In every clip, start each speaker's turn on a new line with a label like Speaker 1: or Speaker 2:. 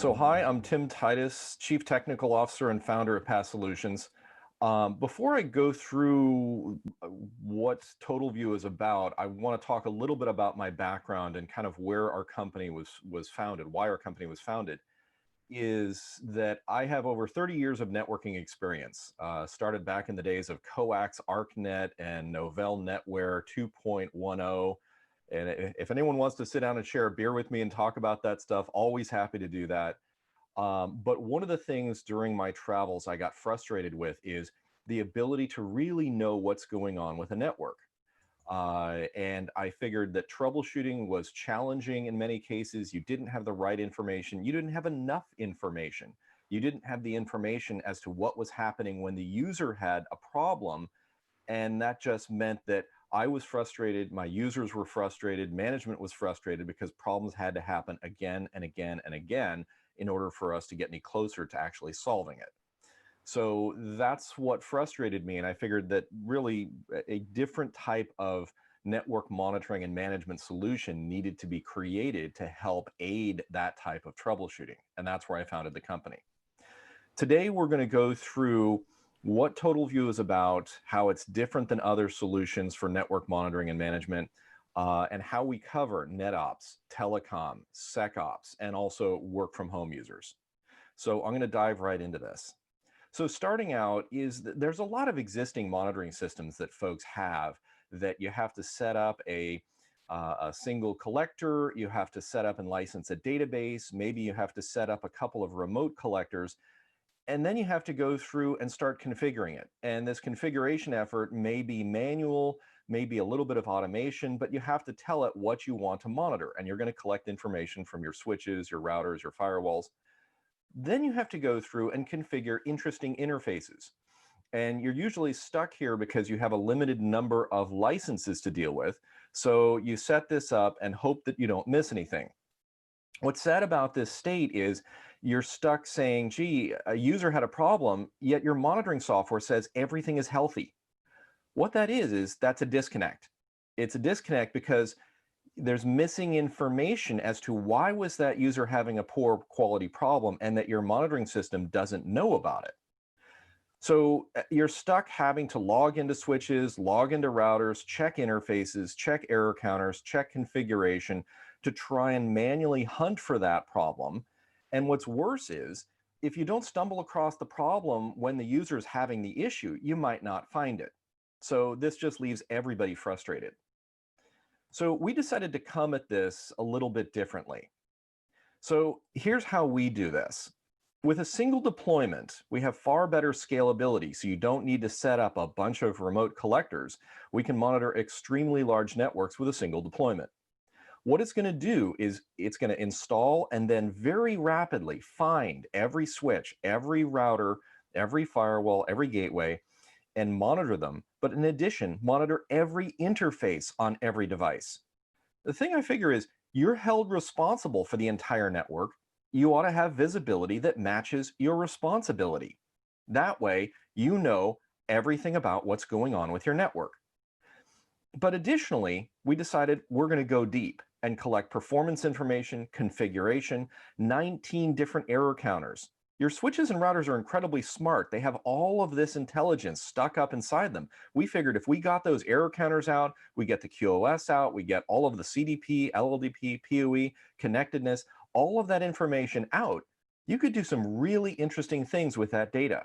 Speaker 1: So hi, I'm Tim Titus, Chief Technical Officer and founder of PathSolutions. Before I go through what TotalView is about, I want to talk a little bit about my background and kind of where our company was founded, why our company was founded. Is that I have over 30 years of networking experience. Started back in the days of Coax, ArcNet, and Novell NetWare 2.10. And if anyone wants to sit down and share a beer with me and talk about that stuff, always happy to do that. But one of the things during my travels I got frustrated with is the ability to really know what's going on with a network. And I figured that troubleshooting was challenging in many cases. You didn't have the right information. You didn't have enough information. You didn't have the information as to what was happening when the user had a problem. And that just meant that I was frustrated, my users were frustrated, management was frustrated because problems had to happen again and again and again in order for us to get any closer to actually solving it. So that's what frustrated me, and I figured that really a different type of network monitoring and management solution needed to be created to help aid that type of troubleshooting, and that's where I founded the company. Today we're going to go through what TotalView is about, how it's different than other solutions for network monitoring and management, and how we cover NetOps, Telecom, Secops, and also work from home users. So I'm going to dive right into this. So starting out is there's a lot of existing monitoring systems that folks have that you have to set up a single collector, you have to set up and license a database, maybe you have to set up a couple of remote collectors, and then you have to go through and start configuring it. And this configuration effort may be manual, maybe a little bit of automation, but you have to tell it what you want to monitor. And you're going to collect information from your switches, your routers, your firewalls. Then you have to go through and configure interesting interfaces. And you're usually stuck here because you have a limited number of licenses to deal with. So you set this up and hope that you don't miss anything. What's sad about this state is you're stuck saying, gee, a user had a problem, yet your monitoring software says everything is healthy. What that is that's a disconnect. It's a disconnect because there's missing information as to why was that user having a poor quality problem and that your monitoring system doesn't know about it. So you're stuck having to log into switches, log into routers, check interfaces, check error counters, check configuration to try and manually hunt for that problem. And what's worse is, if you don't stumble across the problem when the user is having the issue, you might not find it. So this just leaves everybody frustrated. So we decided to come at this a little bit differently. So here's how we do this. With a single deployment, we have far better scalability, so you don't need to set up a bunch of remote collectors. We can monitor extremely large networks with a single deployment. What it's going to do is it's going to install and then very rapidly find every switch, every router, every firewall, every gateway, and monitor them. But in addition, monitor every interface on every device. The thing I figure is you're held responsible for the entire network. You ought to have visibility that matches your responsibility. That way, you know everything about what's going on with your network. But additionally, we decided we're going to go deep and collect performance information, configuration, 19 different error counters. Your switches and routers are incredibly smart. They have all of this intelligence stuck up inside them. We figured if we got those error counters out, we get the QoS out, we get all of the CDP, LLDP, PoE, connectedness, all of that information out, you could do some really interesting things with that data.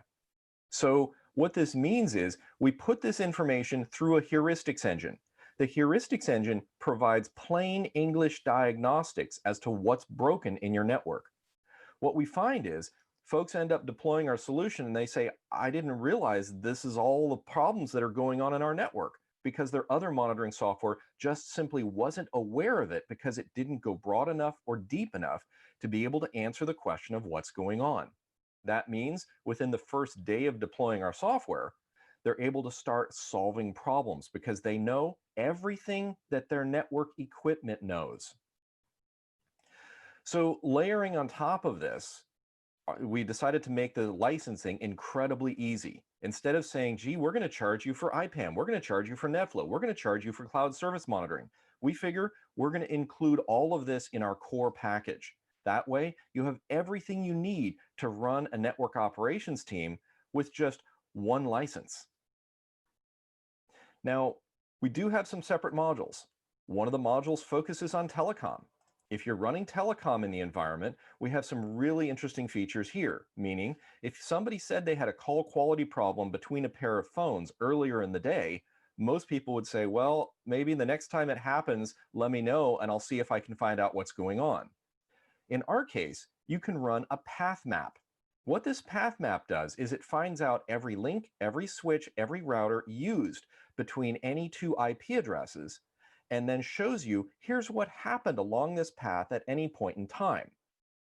Speaker 1: So what this means is we put this information through a heuristics engine. The heuristics engine provides plain English diagnostics as to what's broken in your network. What we find is folks end up deploying our solution and they say, I didn't realize this is all the problems that are going on in our network, because their other monitoring software just simply wasn't aware of it because it didn't go broad enough or deep enough to be able to answer the question of what's going on. That means within the first day of deploying our software, they're able to start solving problems because they know everything that their network equipment knows. So layering on top of this, we decided to make the licensing incredibly easy. Instead of saying, gee, we're going to charge you for IPAM, we're going to charge you for NetFlow, we're going to charge you for cloud service monitoring, we figure we're going to include all of this in our core package. That way, you have everything you need to run a network operations team with just one license. Now, we do have some separate modules. One of the modules focuses on telecom. If you're running telecom in the environment, we have some really interesting features here, meaning if somebody said they had a call quality problem between a pair of phones earlier in the day, most people would say, well, maybe the next time it happens, let me know and I'll see if I can find out what's going on. In our case, you can run a path map. What this path map does is it finds out every link, every switch, every router used between any two IP addresses, and then shows you here's what happened along this path at any point in time.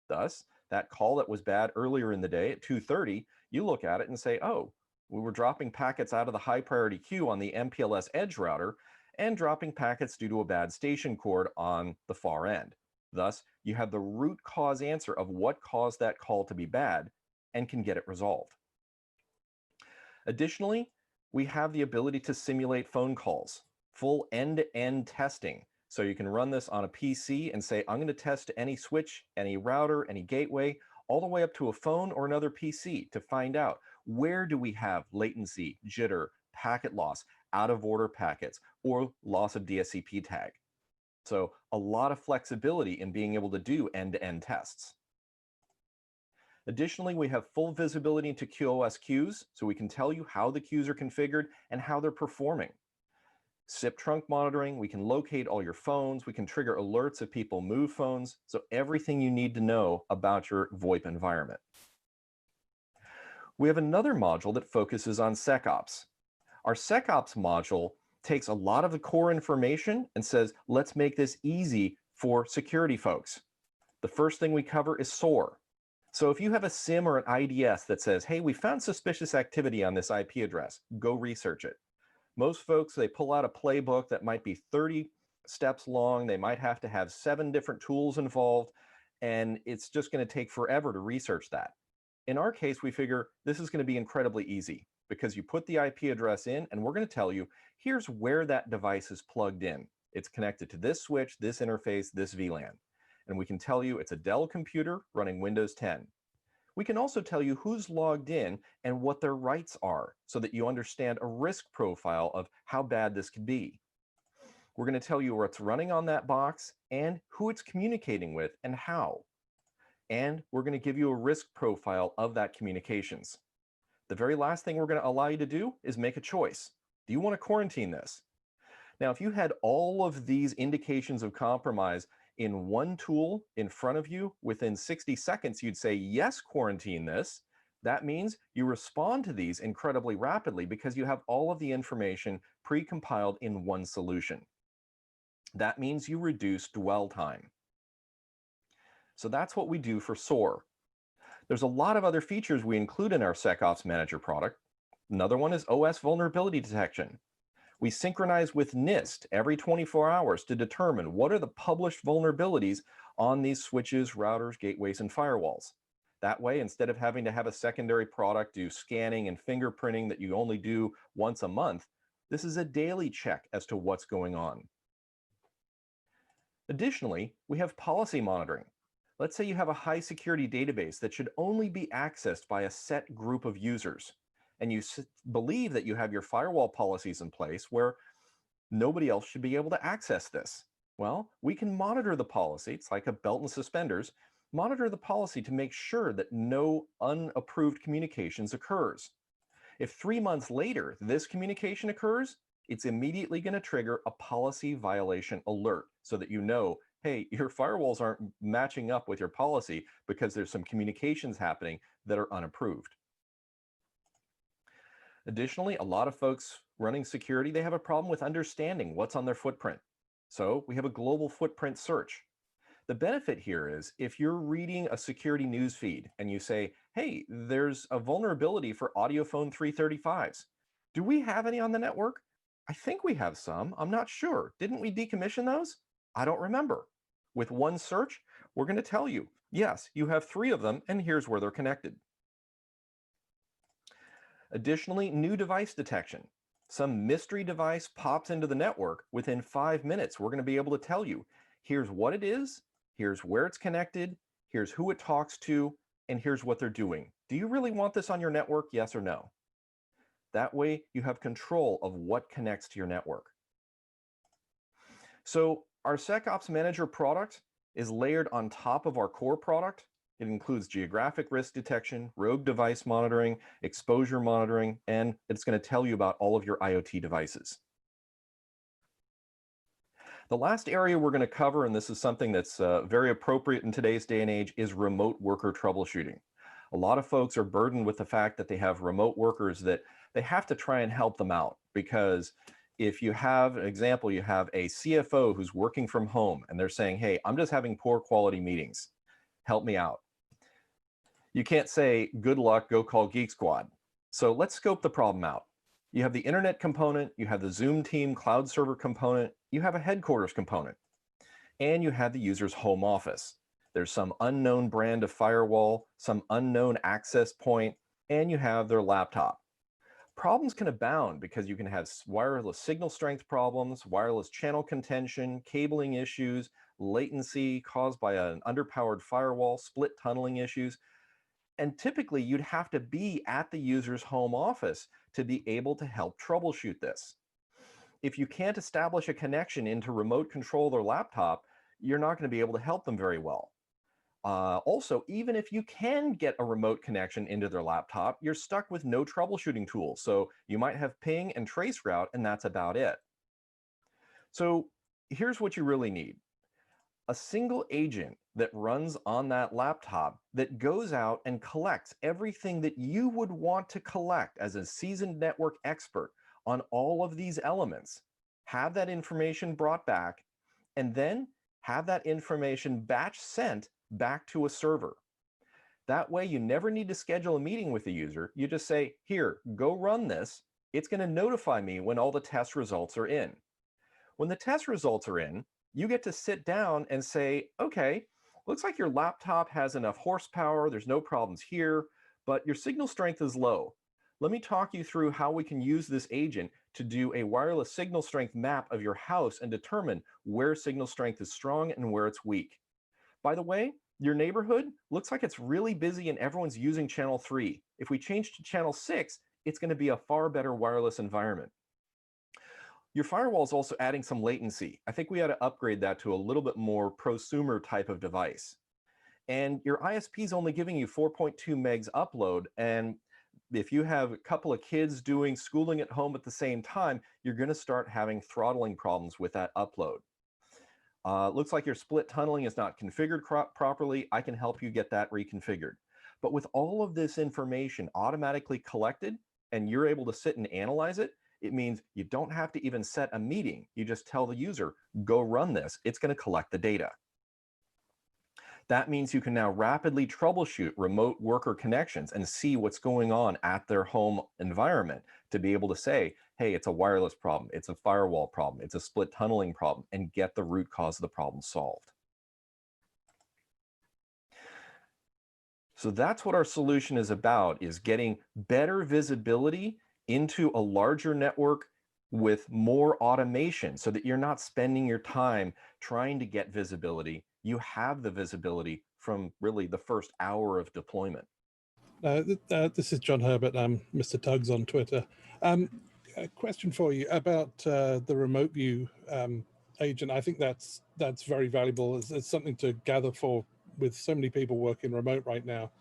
Speaker 1: Thus, that call that was bad earlier in the day at 2:30, you look at it and say, oh, we were dropping packets out of the high priority queue on the MPLS edge router and dropping packets due to a bad station cord on the far end. Thus, you have the root cause answer of what caused that call to be bad and can get it resolved. Additionally, we have the ability to simulate phone calls, full end-to-end testing. So you can run this on a PC and say, I'm going to test any switch, any router, any gateway, all the way up to a phone or another PC to find out where do we have latency, jitter, packet loss, out of order packets, or loss of DSCP tag. So a lot of flexibility in being able to do end-to-end tests. Additionally, we have full visibility into QoS queues, so we can tell you how the queues are configured and how they're performing. SIP trunk monitoring, we can locate all your phones, we can trigger alerts if people move phones, so everything you need to know about your VoIP environment. We have another module that focuses on Secops. Our Secops module takes a lot of the core information and says, let's make this easy for security folks. The first thing we cover is SOAR. So if you have a SIM or an IDS that says, hey, we found suspicious activity on this IP address, go research it. Most folks, they pull out a playbook that might be 30 steps long. They might have to have 7 different tools involved, and it's just going to take forever to research that. In our case, we figure this is going to be incredibly easy because you put the IP address in, and we're going to tell you, here's where that device is plugged in. It's connected to this switch, this interface, this VLAN. And we can tell you it's a Dell computer running Windows 10. We can also tell you who's logged in and what their rights are so that you understand a risk profile of how bad this could be. We're going to tell you what's running on that box and who it's communicating with and how. And we're going to give you a risk profile of that communications. The very last thing we're going to allow you to do is make a choice. Do you want to quarantine this? Now, if you had all of these indications of compromise in one tool in front of you, within 60 seconds, you'd say, yes, quarantine this. That means you respond to these incredibly rapidly because you have all of the information pre-compiled in one solution. That means you reduce dwell time. So that's what we do for SOAR. There's a lot of other features we include in our Secops Manager product. Another one is OS vulnerability detection. We synchronize with NIST every 24 hours to determine what are the published vulnerabilities on these switches, routers, gateways, and firewalls. That way, instead of having to have a secondary product do scanning and fingerprinting that you only do once a month, this is a daily check as to what's going on. Additionally, we have policy monitoring. Let's say you have a high security database that should only be accessed by a set group of users, and you believe that you have your firewall policies in place where nobody else should be able to access this. Well, we can monitor the policy. It's like a belt and suspenders. Monitor the policy to make sure that no unapproved communications occurs. If 3 months later this communication occurs, it's immediately going to trigger a policy violation alert so that you know, hey, your firewalls aren't matching up with your policy because there's some communications happening that are unapproved. Additionally, a lot of folks running security, they have a problem with understanding what's on their footprint. So we have a global footprint search. The benefit here is if you're reading a security news feed and you say, hey, there's a vulnerability for AudioPhone 335s. Do we have any on the network? I think we have some. I'm not sure. Didn't we decommission those? I don't remember. With one search, we're going to tell you, yes, you have 3 of them, and here's where they're connected. Additionally, new device detection. Some mystery device pops into the network. Within 5 minutes, we're going to be able to tell you, here's what it is, here's where it's connected, Here's who it talks to, and here's what they're doing. Do you really want this on your network? Yes or no? That way you have control of what connects to your network. So our Secops Manager product is layered on top of our core product. It includes geographic risk detection, rogue device monitoring, exposure monitoring, and it's going to tell you about all of your IoT devices. The last area we're going to cover, and this is something that's very appropriate in today's day and age, is remote worker troubleshooting. A lot of folks are burdened with the fact that they have remote workers that they have to try and help them out, because if you have an example, you have a CFO who's working from home and they're saying, hey, I'm just having poor quality meetings. Help me out. You can't say, good luck, go call Geek Squad. So let's scope the problem out. You have the internet component, you have the Zoom team cloud server component, you have a headquarters component, and you have the user's home office. There's some unknown brand of firewall, some unknown access point, and you have their laptop. Problems can abound because you can have wireless signal strength problems, wireless channel contention, cabling issues, latency caused by an underpowered firewall, split tunneling issues. And typically you'd have to be at the user's home office to be able to help troubleshoot this. If you can't establish a connection into remote control of their laptop, you're not going to be able to help them very well. Also, even if you can get a remote connection into their laptop, you're stuck with no troubleshooting tools. So you might have ping and traceroute, and that's about it. So here's what you really need. A single agent that runs on that laptop that goes out and collects everything that you would want to collect as a seasoned network expert on all of these elements, have that information brought back, and then have that information batch sent back to a server. That way you never need to schedule a meeting with the user. You just say, here, go run this. It's going to notify me when all the test results are in. When the test results are in, you get to sit down and say, okay, looks like your laptop has enough horsepower. There's no problems here, but your signal strength is low. Let me talk you through how we can use this agent to do a wireless signal strength map of your house and determine where signal strength is strong and where it's weak. By the way, your neighborhood looks like it's really busy and everyone's using channel 3. If we change to channel 6, it's going to be a far better wireless environment. Your firewall is also adding some latency. I think we ought to upgrade that to a little bit more prosumer type of device. And your ISP is only giving you 4.2 megs upload. And if you have a couple of kids doing schooling at home at the same time, you're going to start having throttling problems with that upload. Looks like your split tunneling is not configured properly. I can help you get that reconfigured. But with all of this information automatically collected and you're able to sit and analyze it, it means you don't have to even set a meeting. You just tell the user, go run this. It's going to collect the data. That means you can now rapidly troubleshoot remote worker connections and see what's going on at their home environment to be able to say, hey, it's a wireless problem, it's a firewall problem, it's a split tunneling problem, and get the root cause of the problem solved. So that's what our solution is about, is getting better visibility into a larger network with more automation so that you're not spending your time trying to get visibility. You have the visibility from really the first hour of deployment.
Speaker 2: This is John Herbert. I'm Mr. Tugs on Twitter. A question for you about the remote view agent. I think that's very valuable. It's something to gather for with so many people working remote right now.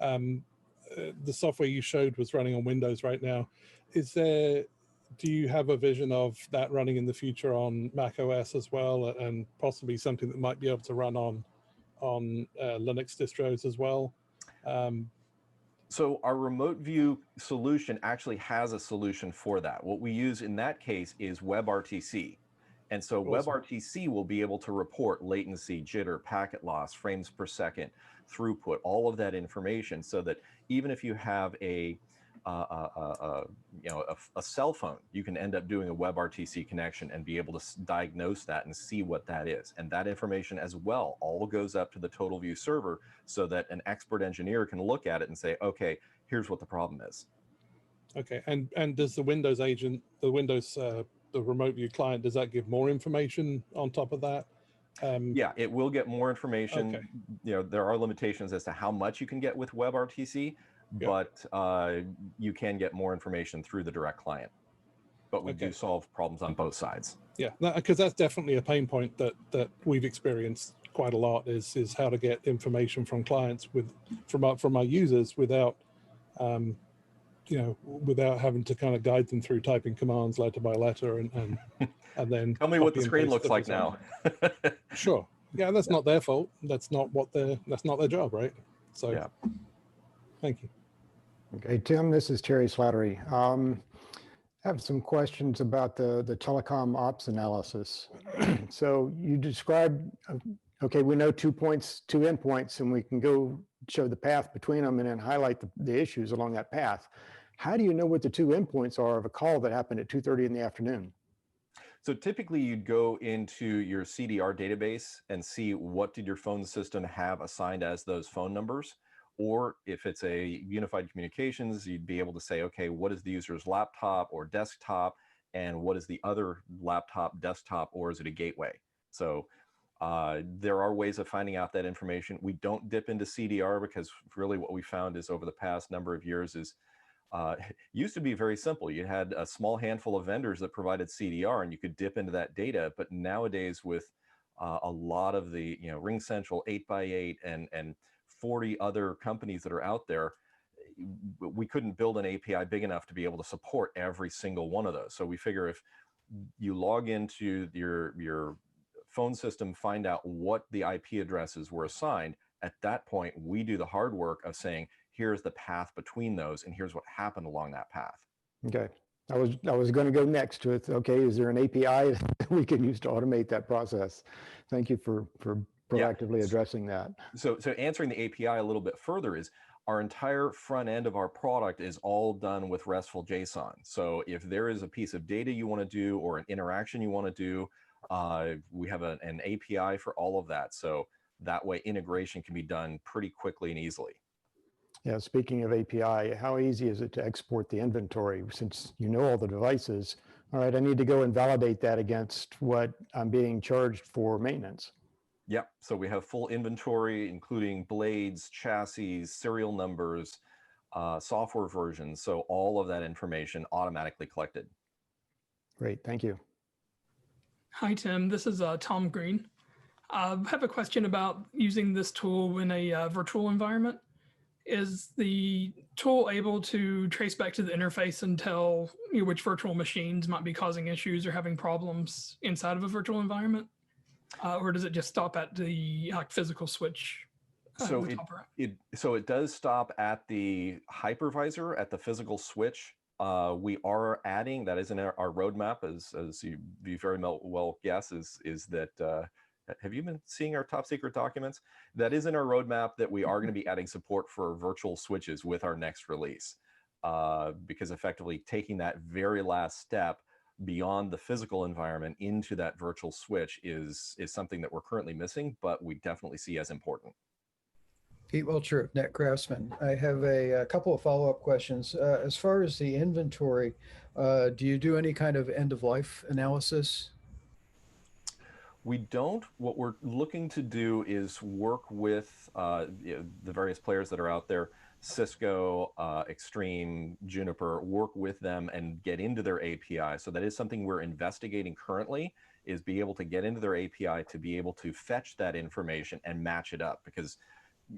Speaker 2: The software you showed was running on Windows right now. Do you have a vision of that running in the future on Mac OS as well, and possibly something that might be able to run on Linux distros as well?
Speaker 1: So our remote view solution actually has a solution for that. What we use in that case is WebRTC. And so awesome. WebRTC will be able to report latency, jitter, packet loss, frames per second, throughput, all of that information, so that even if you have a cell phone, you can end up doing a WebRTC connection and be able to diagnose that and see what that is. And that information as well all goes up to the TotalView server so that an expert engineer can look at it and say, okay, here's what the problem is.
Speaker 2: Okay, and does the Windows agent, the remote view client, does that give more information on top of that?
Speaker 1: Yeah, it will get more information.
Speaker 2: Okay.
Speaker 1: You know, there are limitations as to how much you can get with WebRTC,
Speaker 2: Yeah.
Speaker 1: but you can get more information through the direct client. But we do
Speaker 2: Okay.
Speaker 1: solve problems on both sides.
Speaker 2: Yeah, because that's definitely a pain point that we've experienced quite a lot is how to get information from clients from our users without without having to kind of guide them through typing commands letter by letter and then
Speaker 1: Tell me what the
Speaker 2: copy and
Speaker 1: screen
Speaker 2: paste
Speaker 1: looks
Speaker 2: the
Speaker 1: like
Speaker 2: result.
Speaker 1: now.
Speaker 2: Sure. Yeah, that's not their fault. That's not their job, right? So
Speaker 1: Yeah.
Speaker 2: Thank you.
Speaker 3: Okay, Tim, this is Terry Slattery. I have some questions about the Telecom Ops Analysis. So you described, okay, we know 2 endpoints, and we can go show the path between them and then highlight the issues along that path. How do you know what the 2 endpoints are of a call that happened at 2:30 in the afternoon?
Speaker 1: So typically you'd go into your CDR database and see what did your phone system have assigned as those phone numbers. Or if it's a unified communications, you'd be able to say, okay, what is the user's laptop or desktop, and what is the other laptop, desktop, or is it a gateway? So there are ways of finding out that information. We don't dip into CDR because really what we found is over the past number of years is it used to be very simple. You had a small handful of vendors that provided CDR and you could dip into that data. But nowadays with a lot of the, Ring Central 8x8 and 40 other companies that are out there, we couldn't build an API big enough to be able to support every single one of those. So we figure if you log into your phone system, find out what the IP addresses were assigned, at that point, we do the hard work of saying, here's the path between those, and here's what happened along that path.
Speaker 3: Okay, I was going to go next to it. Okay, is there an API that we can use to automate that process? Thank you for proactively addressing that.
Speaker 1: So answering the API a little bit further is our entire front end of our product is all done with RESTful JSON. So if there is a piece of data you want to do or an interaction you want to do, we have an API for all of that. So that way integration can be done pretty quickly and easily.
Speaker 3: Yeah, speaking of API, how easy is it to export the inventory since you know all the devices? All right, I need to go and validate that against what I'm being charged for maintenance.
Speaker 1: Yep, so we have full inventory, including blades, chassis, serial numbers, software versions. So all of that information automatically collected.
Speaker 3: Great, thank you.
Speaker 4: Hi, Tim. This is Tom Green. I have a question about using this tool in a virtual environment. Is the tool able to trace back to the interface and tell which virtual machines might be causing issues or having problems inside of a virtual environment? Or does it just stop at the physical switch?
Speaker 1: So it does stop at the hypervisor, at the physical switch. We are adding, that is in our roadmap, as you very well guess, is that, have you been seeing our top secret documents? That is in our roadmap that we are going to be adding support for virtual switches with our next release. Because effectively taking that very last step beyond the physical environment into that virtual switch is something that we're currently missing, but we definitely see as important.
Speaker 5: Pete Wilcher, Net Craftsman. I have a couple of follow-up questions. As far as the inventory, do you do any kind of end-of-life analysis?
Speaker 1: We don't. What we're looking to do is work with the various players that are out there, Cisco, Extreme, Juniper, work with them and get into their API. So that is something we're investigating currently, is be able to get into their API to be able to fetch that information and match it up. Because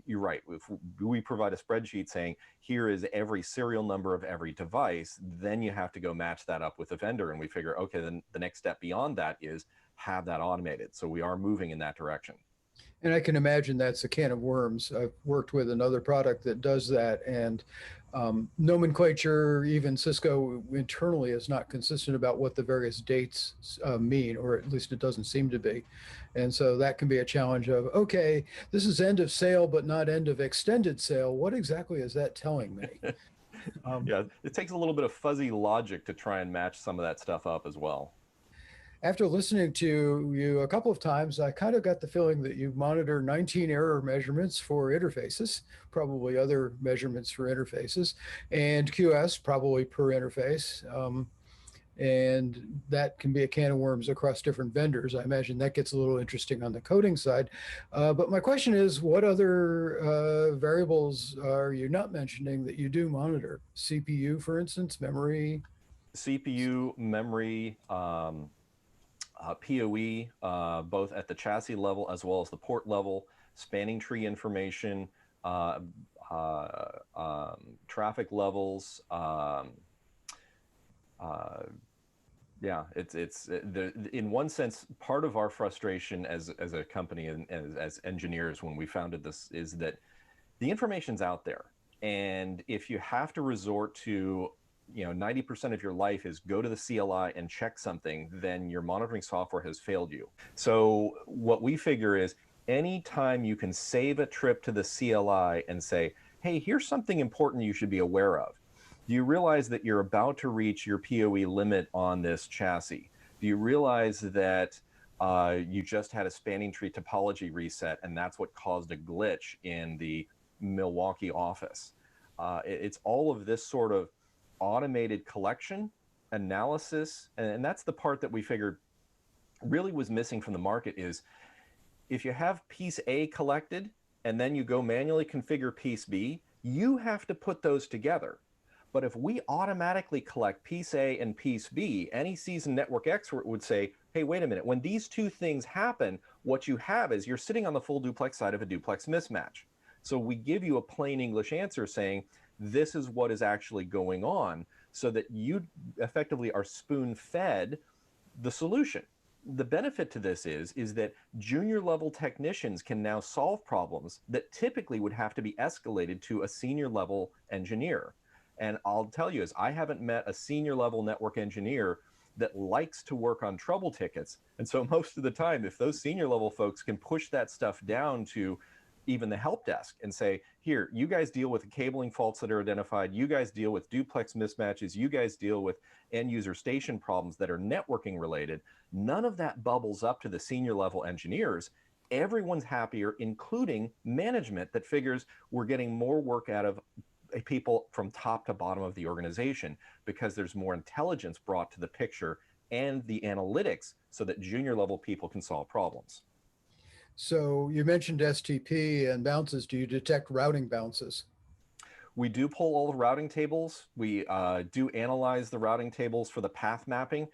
Speaker 1: you're right, if we provide a spreadsheet saying, here is every serial number of every device, then you have to go match that up with the vendor. And we figure, okay, then the next step beyond that is have that automated. So we are moving in that direction.
Speaker 5: And I can imagine that's a can of worms. I've worked with another product that does that, and nomenclature, even Cisco internally, is not consistent about what the various dates mean, or at least it doesn't seem to be. And so that can be a challenge of, okay, this is end of sale, but not end of extended sale. What exactly is that telling me?
Speaker 1: Yeah, it takes a little bit of fuzzy logic to try and match some of that stuff up as well.
Speaker 5: After listening to you a couple of times, I kind of got the feeling that you monitor 19 error measurements for interfaces, probably other measurements for interfaces, and QS probably per interface. and that can be a can of worms across different vendors. I imagine that gets a little interesting on the coding side. But my question is, what other variables are you not mentioning that you do monitor? CPU, for instance, memory?
Speaker 1: CPU, memory, PoE, both at the chassis level as well as the port level, spanning tree information, traffic levels. Yeah, in one sense, part of our frustration as a company and as engineers when we founded this is that the information's out there, and if you have to resort to 90% of your life is go to the CLI and check something, then your monitoring software has failed you. So what we figure is anytime you can save a trip to the CLI and say, hey, here's something important you should be aware of. Do you realize that you're about to reach your PoE limit on this chassis? Do you realize that you just had a spanning tree topology reset and that's what caused a glitch in the Milwaukee office? It's all of this sort of automated collection, analysis, and that's the part that we figured really was missing from the market is if you have piece A collected and then you go manually configure piece B, you have to put those together. But if we automatically collect piece A and piece B, any seasoned network expert would say, hey, wait a minute, when these two things happen, what you have is you're sitting on the full duplex side of a duplex mismatch. So we give you a plain English answer saying, this is what is actually going on, so that you effectively are spoon-fed the solution. The benefit to this is that junior level technicians can now solve problems that typically would have to be escalated to a senior level engineer. And I'll tell you, I haven't met a senior level network engineer that likes to work on trouble tickets. And so most of the time, if those senior level folks can push that stuff down to even the help desk and say, here, you guys deal with the cabling faults that are identified, you guys deal with duplex mismatches, you guys deal with end user station problems that are networking related, none of that bubbles up to the senior level engineers. Everyone's happier, including management that figures we're getting more work out of people from top to bottom of the organization because there's more intelligence brought to the picture and the analytics so that junior level people can solve problems.
Speaker 5: So you mentioned STP and bounces. Do you detect routing bounces?
Speaker 1: We do pull all the routing tables. We do analyze the routing tables for the path mapping.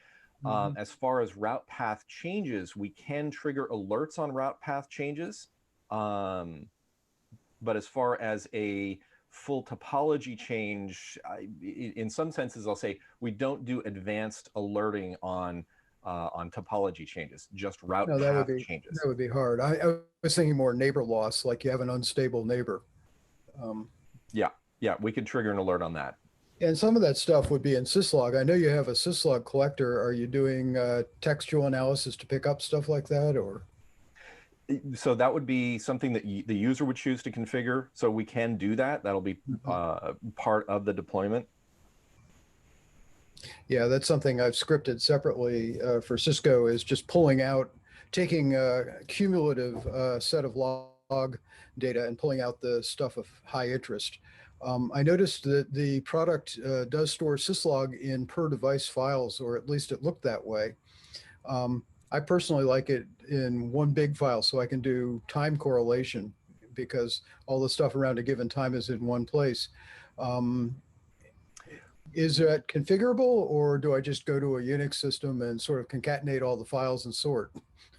Speaker 1: As far as route path changes, we can trigger alerts on route path changes. But as far as a full topology change, in some senses, I'll say we don't do advanced alerting on topology changes, just route path changes.
Speaker 5: That would be hard. I was thinking more neighbor loss, like you have an unstable neighbor.
Speaker 1: Yeah, we could trigger an alert on that.
Speaker 5: And some of that stuff would be in syslog. I know you have a syslog collector. Are you doing textual analysis to pick up stuff like that, or?
Speaker 1: So that would be something that the user would choose to configure. So we can do that. That'll be part of the deployment.
Speaker 5: Yeah, that's something I've scripted separately for Cisco, is just taking a cumulative set of log data and pulling out the stuff of high interest. I noticed that the product does store syslog in per device files, or at least it looked that way. I personally like it in one big file so I can do time correlation, because all the stuff around a given time is in one place. Is that configurable, or do I just go to a Unix system and sort of concatenate all the files and sort?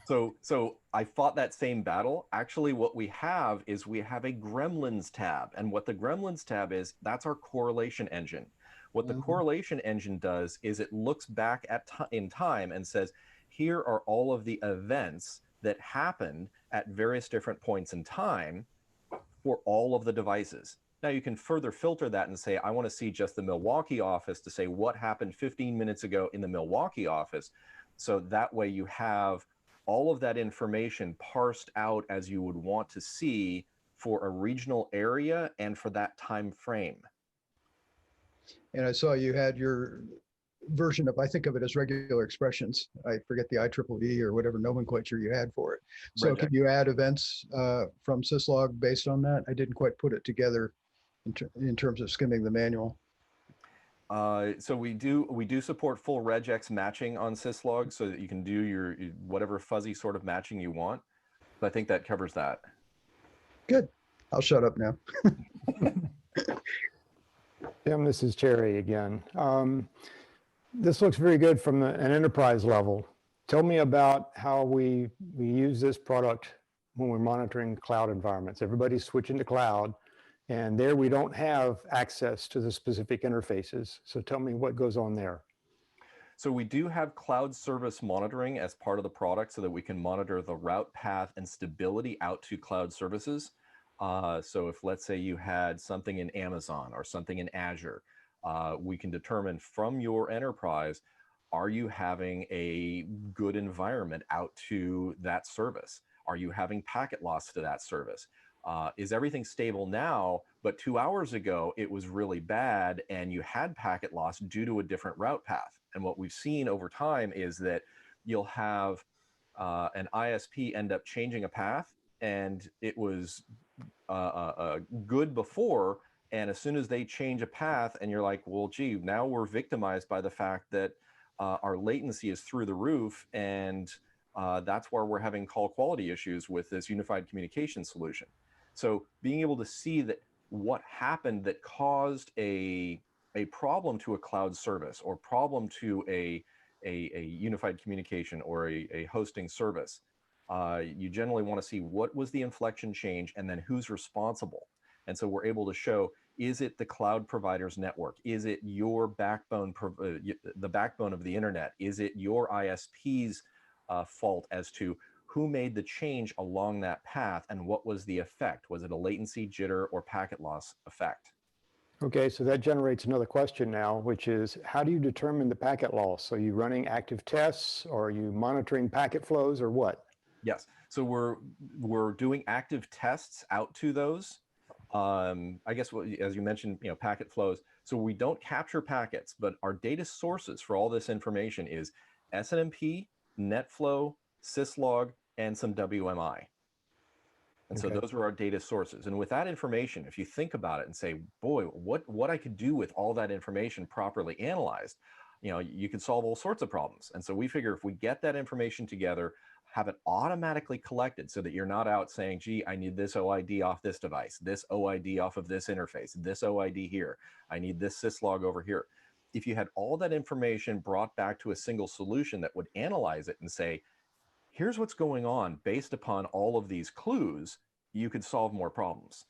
Speaker 1: So I fought that same battle. Actually, what we have is we have a Gremlins tab. And what the Gremlins tab is, that's our correlation engine. What the correlation engine does is it looks back in time and says, here are all of the events that happened at various different points in time for all of the devices. Now you can further filter that and say, I want to see just the Milwaukee office to say what happened 15 minutes ago in the Milwaukee office. So that way you have all of that information parsed out as you would want to see for a regional area and for that time frame.
Speaker 5: And I saw you had your version of, I think of it as regular expressions. I forget the IEEE or whatever nomenclature you had for it. So
Speaker 1: Right.
Speaker 5: can you add events from syslog based on that? I didn't quite put it together in terms of skimming the manual.
Speaker 1: So we do support full regex matching on syslog so that you can do your whatever fuzzy sort of matching you want. So I think that covers that.
Speaker 5: Good. I'll shut up now.
Speaker 3: Tim, this is Terry again. This looks very good from an enterprise level. Tell me about how we use this product when we're monitoring cloud environments. Everybody's switching to cloud, and there we don't have access to the specific interfaces. So tell me what goes on there.
Speaker 1: So we do have cloud service monitoring as part of the product so that we can monitor the route path and stability out to cloud services. So if, let's say, you had something in Amazon or something in Azure, we can determine from your enterprise, are you having a good environment out to that service? Are you having packet loss to that service? Is everything stable now, but 2 hours ago it was really bad and you had packet loss due to a different route path? And what we've seen over time is that you'll have an ISP end up changing a path, and it was good before, and as soon as they change a path and you're like, well, gee, now we're victimized by the fact that our latency is through the roof, and that's where we're having call quality issues with this unified communication solution. So being able to see that what happened that caused a problem to a cloud service or problem to a unified communication or a hosting service, you generally want to see what was the inflection change and then who's responsible. And so we're able to show, is it the cloud provider's network? Is it your backbone, the backbone of the internet? Is it your ISP's fault as to who made the change along that path and what was the effect? Was it a latency, jitter, or packet loss effect?
Speaker 3: Okay, so that generates another question now, which is, how do you determine the packet loss? Are you running active tests, or are you monitoring packet flows, or what?
Speaker 1: Yes, so we're doing active tests out to those. I guess, as you mentioned, packet flows. So we don't capture packets, but our data sources for all this information is SNMP, NetFlow, syslog, and some WMI. And so those are our data sources. And with that information, if you think about it and say, boy, what I could do with all that information properly analyzed, you could solve all sorts of problems. And so we figure if we get that information together, have it automatically collected so that you're not out saying, gee, I need this OID off this device, this OID off of this interface, this OID here, I need this syslog over here. If you had all that information brought back to a single solution that would analyze it and say, here's what's going on based upon all of these clues, you could solve more problems.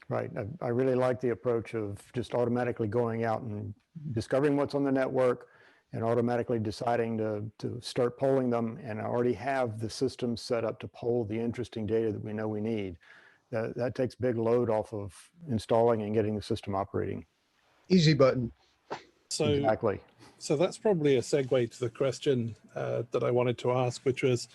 Speaker 3: Right. I really like the approach of just automatically going out and discovering what's on the network and automatically deciding to start polling them, and already have the system set up to poll the interesting data that we know we need. That takes big load off of installing and getting the system operating.
Speaker 5: Easy button.
Speaker 2: So,
Speaker 3: exactly.
Speaker 2: So that's probably a segue to the question that I wanted to ask, which was,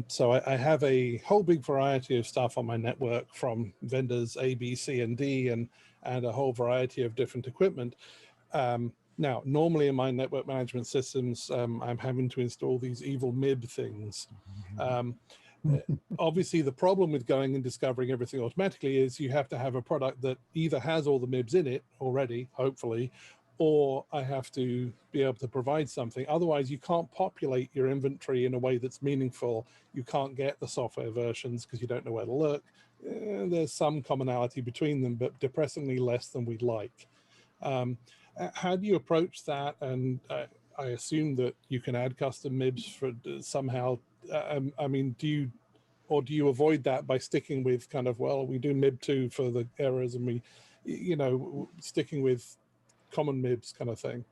Speaker 2: so I have a whole big variety of stuff on my network from vendors A, B, C, and D, and a whole variety of different equipment. Now, normally in my network management systems, I'm having to install these evil MIB things. Obviously, the problem with going and discovering everything automatically is you have to have a product that either has all the MIBs in it already, hopefully, or I have to be able to provide something. Otherwise, you can't populate your inventory in a way that's meaningful. You can't get the software versions because you don't know where to look. There's some commonality between them, but depressingly less than we'd like. How do you approach that? And I assume that you can add custom MIBs for somehow. I mean, do you avoid that by sticking with kind of, well, we do MIB2 for the errors, and we, sticking with common MIBs kind of thing?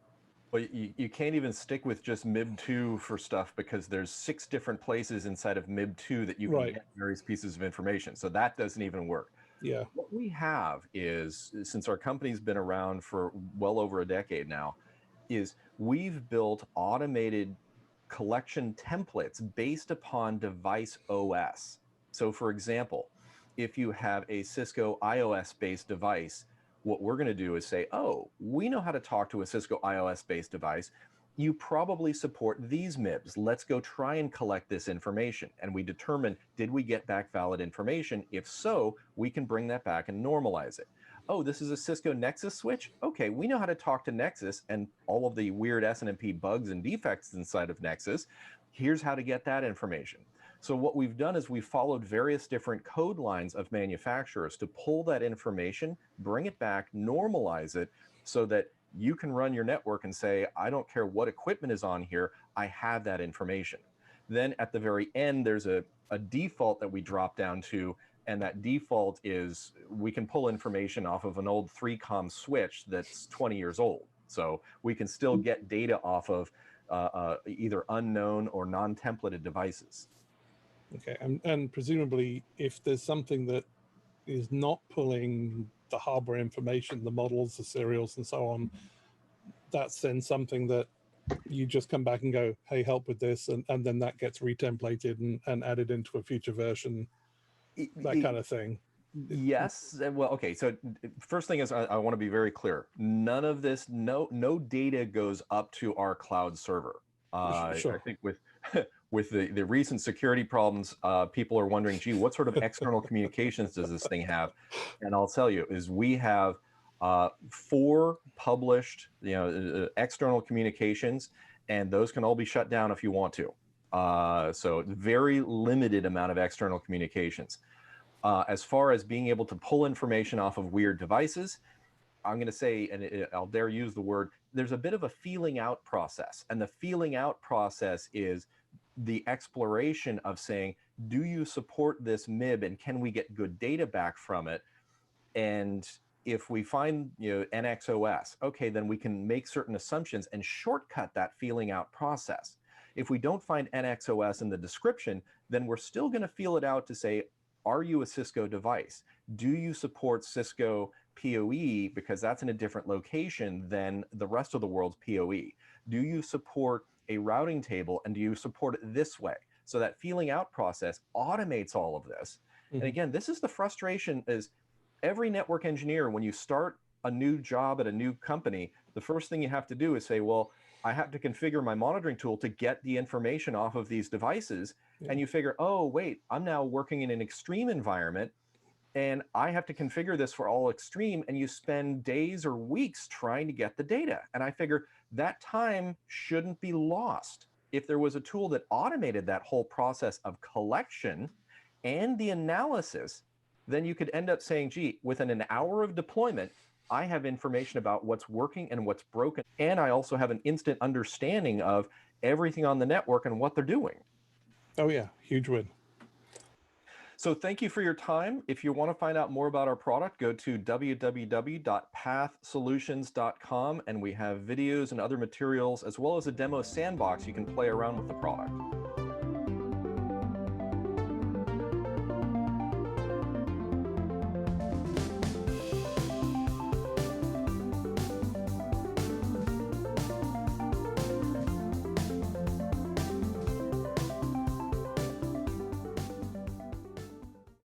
Speaker 1: Well, you can't even stick with just MIB2 for stuff because there's 6 different places inside of MIB2 that you can get various pieces of information. So that doesn't even work.
Speaker 2: Yeah.
Speaker 1: What we have is, since our company's been around for well over a decade now, is we've built automated collection templates based upon device OS. So for example, if you have a Cisco iOS-based device, what we're going to do is say, oh, we know how to talk to a Cisco iOS-based device. You probably support these MIBs. Let's go try and collect this information. And we determine, did we get back valid information? If so, we can bring that back and normalize it. oh, this is a Cisco Nexus switch. Okay, we know how to talk to Nexus and all of the weird SNMP bugs and defects inside of Nexus. Here's how to get that information. So what we've done is we've followed various different code lines of manufacturers to pull that information, bring it back, normalize it so that you can run your network and say, I don't care what equipment is on here, I have that information. Then at the very end, there's a default that we drop down to, and that default is we can pull information off of an old 3-com switch that's 20 years old. So we can still get data off of either unknown or non-templated devices.
Speaker 2: Okay, and presumably if there's something that is not pulling the hardware information, the models, the serials, and so on, that's then something that you just come back and go, hey, help with this, and then that gets retemplated and added into a future version, that kind of thing.
Speaker 1: Yes. Well, okay. So first thing is I want to be very clear. None of this, no data goes up to our cloud server.
Speaker 2: Sure.
Speaker 1: I think with the recent security problems, people are wondering, gee, what sort of external communications does this thing have? And I'll tell you, is we have 4 published, external communications, and those can all be shut down if you want to. So very limited amount of external communications. As far as being able to pull information off of weird devices, I'm going to say, and I'll dare use the word, there's a bit of a feeling out process. And the feeling out process is the exploration of saying, do you support this MIB and can we get good data back from it? And if we find NXOS, okay, then we can make certain assumptions and shortcut that feeling out process. If we don't find NXOS in the description, then we're still going to feel it out to say, are you a Cisco device? Do you support Cisco PoE, because that's in a different location than the rest of the world's PoE? Do you support a routing table, and do you support it this way? So that feeling out process automates all of this.
Speaker 2: Mm-hmm.
Speaker 1: And again, this is the frustration, is every network engineer, when you start a new job at a new company, the first thing you have to do is say, well, I have to configure my monitoring tool to get the information off of these devices. Yeah. And you figure, oh, wait, I'm now working in an extreme environment and I have to configure this for all extreme. And you spend days or weeks trying to get the data. And I figure that time shouldn't be lost. If there was a tool that automated that whole process of collection and the analysis, then you could end up saying, gee, within an hour of deployment, I have information about what's working and what's broken. And I also have an instant understanding of everything on the network and what they're doing.
Speaker 2: Oh yeah, huge win.
Speaker 1: So thank you for your time. If you want to find out more about our product, go to www.PathSolutions.com, and we have videos and other materials, as well as a demo sandbox you can play around with the product.